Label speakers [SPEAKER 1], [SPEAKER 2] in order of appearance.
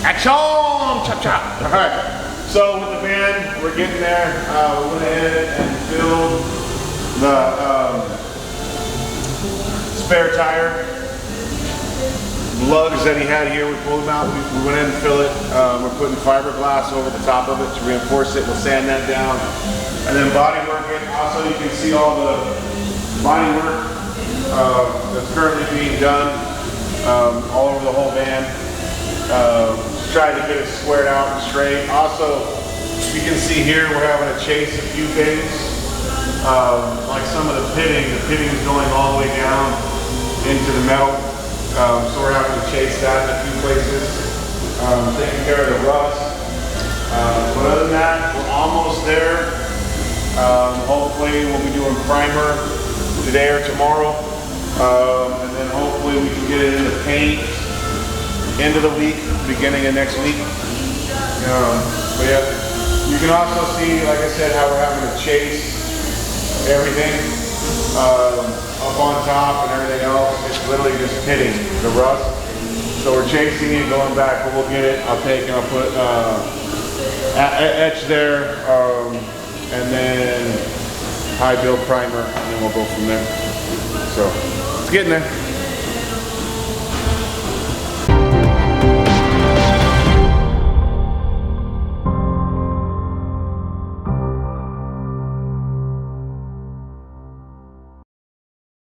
[SPEAKER 1] Action! Chop chop. All right. So with the van, we're getting there. We went ahead and filled the spare tire. Lugs that he had here, we pulled them out. We went in and fill it. We're putting fiberglass over the top of it to reinforce it. We'll sand that down. And then body work it. Also, you can see all the body work that's currently being done all over the whole van. Try to get it squared out and straight. Also, you can see here we're having to chase a few things. Like some of the pitting is going all the way down into the metal. So we're having to chase that in a few places. Taking care of the rust. But other than that, we're almost there. Hopefully we'll be doing primer today or tomorrow. And then hopefully we can get it in the paint end of the week, beginning of next week. But yeah, you can also see, like I said, how we're having to chase everything up on top and everything else. It's literally just pitting the rust. So we're chasing it, going back, but we'll get it. I'll take and I'll put etch there, and then high build primer, and then we'll go from there. So it's getting there.